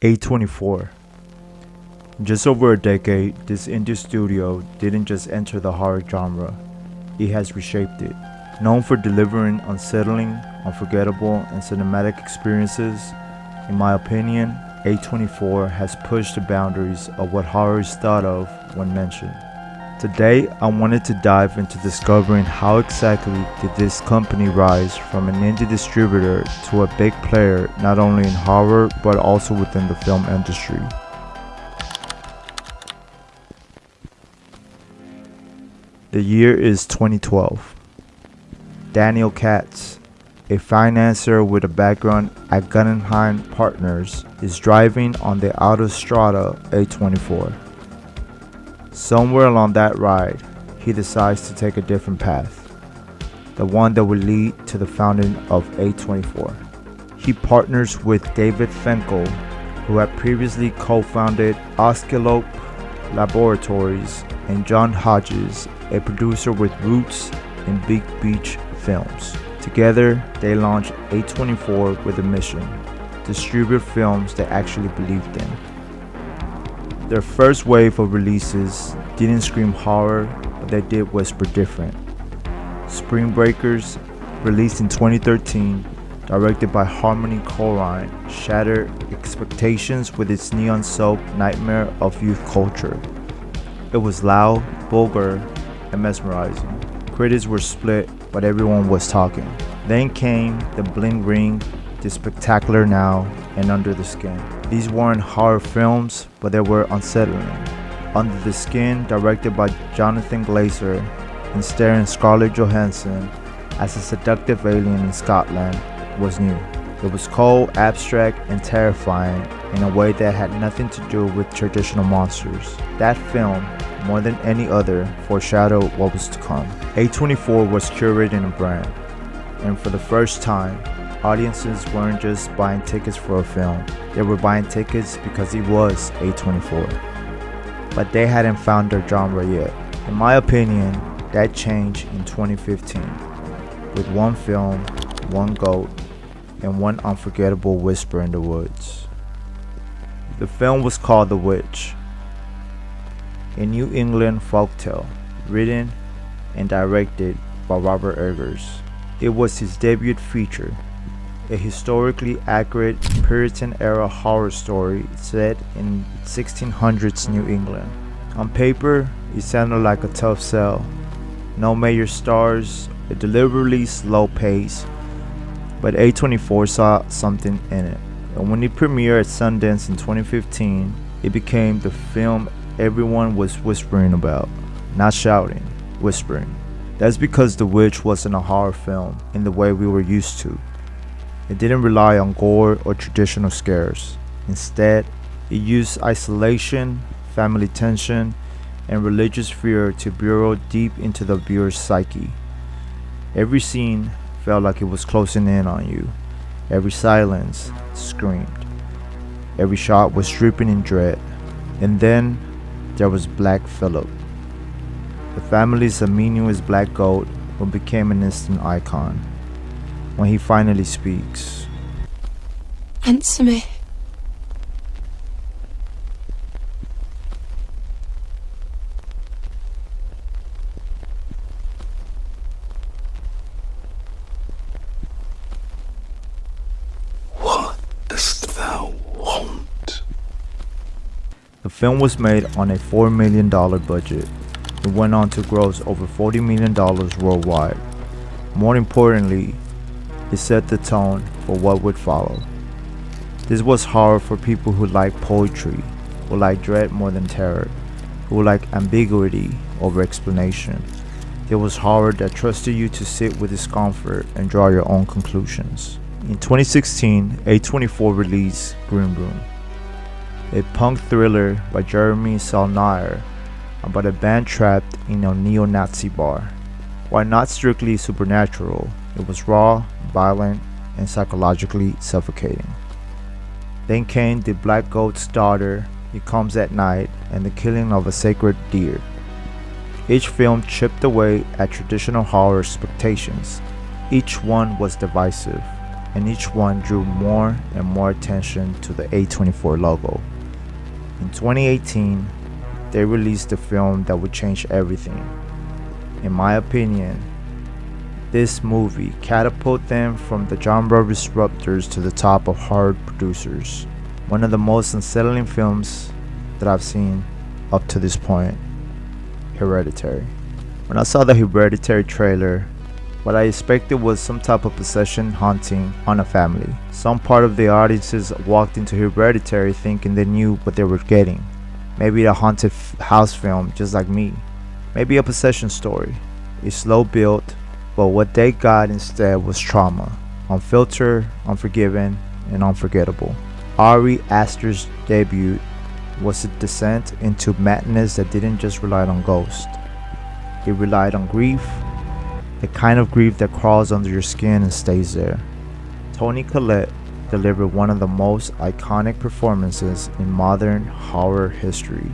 A24. In just over a decade, this indie studio didn't just enter the horror genre, it has reshaped it. Known for delivering unsettling, unforgettable, and cinematic experiences, in my opinion, A24 has pushed the boundaries of what horror is thought of when mentioned. Today, I wanted to dive into discovering how exactly did this company rise from an indie distributor to a big player not only in horror but also within the film industry. The year is 2012. Daniel Katz, a financier with a background at Guggenheim Partners, is driving on the Autostrada A24. Somewhere along that ride, he decides to take a different path, the one that would lead to the founding of A24. He partners with David Finkel, who had previously co-founded Oscilloscope Laboratories, and John Hodges, a producer with roots in Big Beach Films. Together, they launched A24 with a mission: distribute films they actually believed in. Their first wave of releases didn't scream horror, but they did whisper different. Spring Breakers, released in 2013, directed by Harmony Korine, shattered expectations with its neon soap nightmare of youth culture. It was loud, vulgar, and mesmerizing. Critics were split, but everyone was talking. Then came The Bling Ring, The Spectacular Now, and Under the Skin. These weren't horror films, but they were unsettling. Under the Skin, directed by Jonathan Glazer and starring Scarlett Johansson as a seductive alien in Scotland, was new. It was cold, abstract, and terrifying in a way that had nothing to do with traditional monsters. That film, more than any other, foreshadowed what was to come. A24 was curating a brand, and for the first time, audiences weren't just buying tickets for a film, they were buying tickets because it was A24. But they hadn't found their genre yet. In my opinion, that changed in 2015, with one film, one goat, and one unforgettable whisper in the woods. The film was called The Witch, a New England folktale, written and directed by Robert Eggers. It was his debut feature, a historically accurate Puritan-era horror story set in 1600s New England. On paper, it sounded like a tough sell. No major stars, a deliberately slow pace, but A24 saw something in it. And when it premiered at Sundance in 2015, it became the film everyone was whispering about. Not shouting, whispering. That's because The Witch wasn't a horror film in the way we were used to. It didn't rely on gore or traditional scares. Instead, it used isolation, family tension, and religious fear to burrow deep into the viewer's psyche. Every scene felt like it was closing in on you. Every silence screamed. Every shot was dripping in dread. And then there was Black Phillip, the family's Armenian black goat who became an instant icon. When he finally speaks, answer me. What dost thou want? The film was made on a $4 million budget. It went on to gross over $40 million worldwide. More importantly, it set the tone for what would follow. This was horror for people who like poetry, who like dread more than terror, who like ambiguity over explanation. It was horror that trusted you to sit with discomfort and draw your own conclusions. In 2016, A24 released Green Room, a punk thriller by Jeremy Saulnier about a band trapped in a neo-Nazi bar. While not strictly supernatural, it was raw, violent, and psychologically suffocating. Then came The Black Goat's Daughter, It Comes at Night, and the killing of a sacred deer. Each film chipped away at traditional horror expectations. Each one was divisive. and each one drew more and more attention to the A24 logo. In 2018, they released a film that would change everything. In my opinion, this movie catapulted them from the genre disruptors to the top of horror producers. One of the most unsettling films that I've seen up to this point, Hereditary. When I saw the Hereditary trailer, what I expected was some type of possession haunting on a family. Some part of the audiences walked into Hereditary thinking they knew what they were getting. Maybe a haunted house film just like me. Maybe a possession story. A slow build, but what they got instead was trauma. Unfiltered, unforgiven, and unforgettable. Ari Aster's debut was a descent into madness that didn't just rely on ghosts. It relied on grief, the kind of grief that crawls under your skin and stays there. Toni Collette delivered one of the most iconic performances in modern horror history.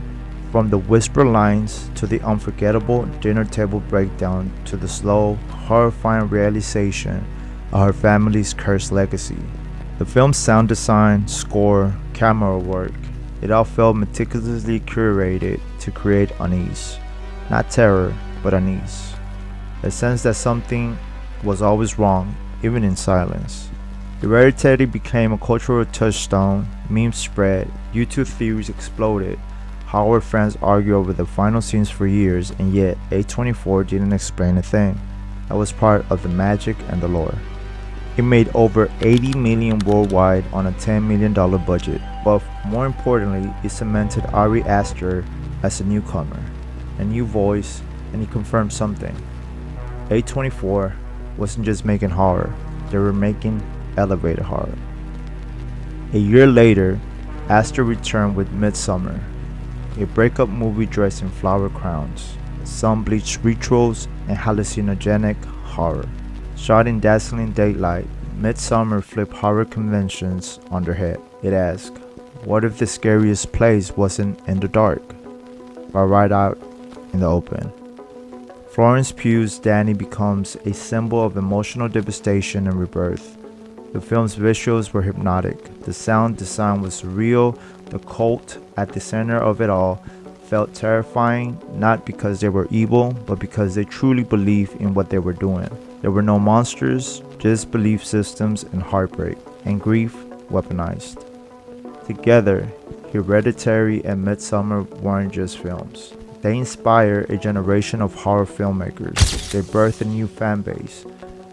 From the whisper lines to the unforgettable dinner table breakdown to the slow, horrifying realization of her family's cursed legacy. The film's sound design, score, camera work, it all felt meticulously curated to create unease. Not terror, but unease. A sense that something was always wrong, even in silence. Hereditary became a cultural touchstone, memes spread, YouTube theories exploded, horror fans argued over the final scenes for years, and yet A24 didn't explain a thing. That was part of the magic and the lore. It made over $80 million worldwide on a $10 million budget, but more importantly, it cemented Ari Aster as a newcomer, a new voice, and he confirmed something. A24 wasn't just making horror, they were making elevated horror. A year later, Aster returned with Midsommar, a breakup movie dressed in flower crowns, sun-bleached rituals, and hallucinogenic horror. Shot in dazzling daylight, Midsommar flipped horror conventions on their head. It asked, what if the scariest place wasn't in the dark, but right out in the open? Florence Pugh's Danny becomes a symbol of emotional devastation and rebirth. The film's visuals were hypnotic, the sound design was surreal, the cult at the center of it all felt terrifying, not because they were evil, but because they truly believed in what they were doing. There were no monsters, just belief systems and heartbreak, and grief weaponized. Together, Hereditary and Midsommar weren't just films. They inspired a generation of horror filmmakers. They birthed a new fan base,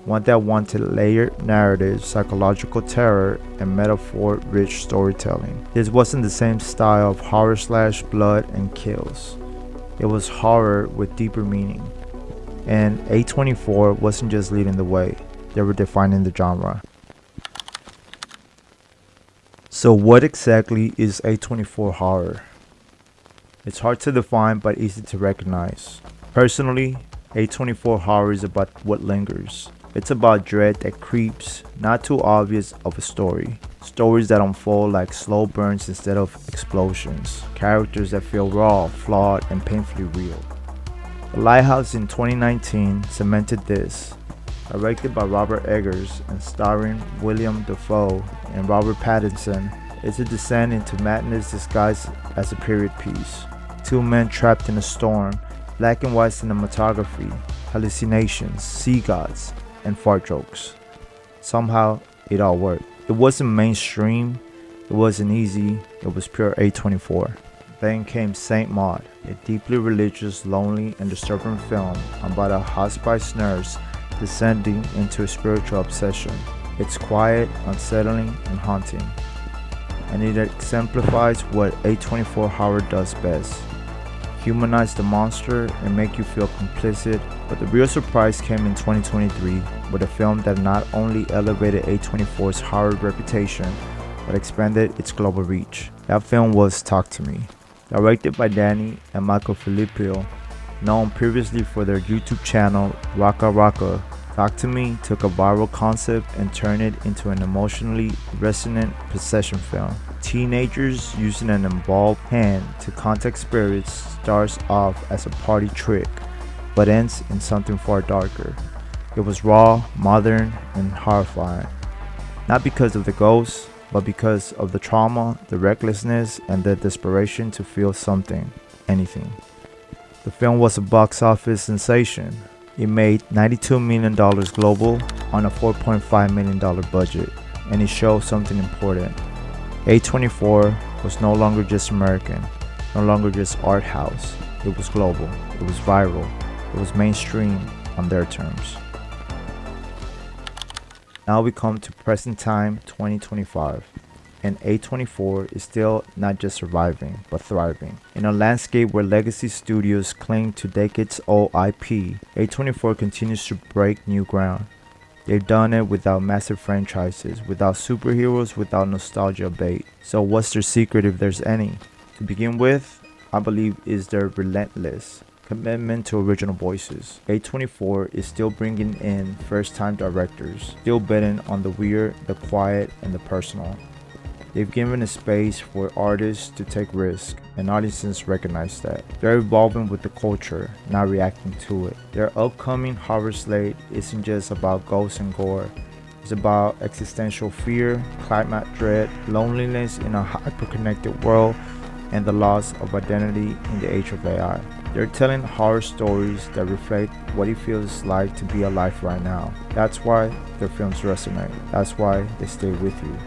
one that wanted layered narratives, psychological terror, and metaphor-rich storytelling. This wasn't the same style of horror / blood and kills. It was horror with deeper meaning. And A24 wasn't just leading the way, they were defining the genre. So what exactly is A24 horror? It's hard to define but easy to recognize. Personally, A24 horror is about what lingers. It's about dread that creeps, not too obvious of a story. Stories that unfold like slow burns instead of explosions. Characters that feel raw, flawed, and painfully real. The Lighthouse in 2019 cemented this. Directed by Robert Eggers and starring William Dafoe and Robert Pattinson, it's a descent into madness disguised as a period piece. Two men trapped in a storm, black and white cinematography, hallucinations, sea gods, and fart jokes. Somehow, it all worked. It wasn't mainstream, it wasn't easy, it was pure A24. Then came Saint Maud, a deeply religious, lonely, and disturbing film about a hospice nurse descending into a spiritual obsession. It's quiet, unsettling, and haunting. And it exemplifies what A24 horror does best. Humanize the monster and make you feel complicit, but the real surprise came in 2023 with a film that not only elevated A24's horror reputation, but expanded its global reach. That film was Talk to Me. Directed by Danny and Michael Filippo, known previously for their YouTube channel Raka Raka, Talk to Me took a viral concept and turned it into an emotionally resonant possession film. Teenagers using an involved hand to contact spirits starts off as a party trick, but ends in something far darker. It was raw, modern, and horrifying. Not because of the ghosts, but because of the trauma, the recklessness, and the desperation to feel something, anything. The film was a box office sensation. It made $92 million global on a $4.5 million budget, and it showed something important. A24 was no longer just American, no longer just art house. It was global, it was viral, it was mainstream on their terms. Now we come to present time 2025, and A24 is still not just surviving, but thriving. In a landscape where legacy studios cling to decades-old IP, A24 continues to break new ground. They've done it without massive franchises, without superheroes, without nostalgia bait. So what's their secret if there's any? To begin with, I believe is their relentless commitment to original voices. A24 is still bringing in first-time directors, still betting on the weird, the quiet, and the personal. They've given a space for artists to take risks, and audiences recognize that. They're evolving with the culture, not reacting to it. Their upcoming horror slate isn't just about ghosts and gore. It's about existential fear, climate dread, loneliness in a hyper-connected world, and the loss of identity in the age of AI. They're telling horror stories that reflect what it feels like to be alive right now. That's why their films resonate. That's why they stay with you.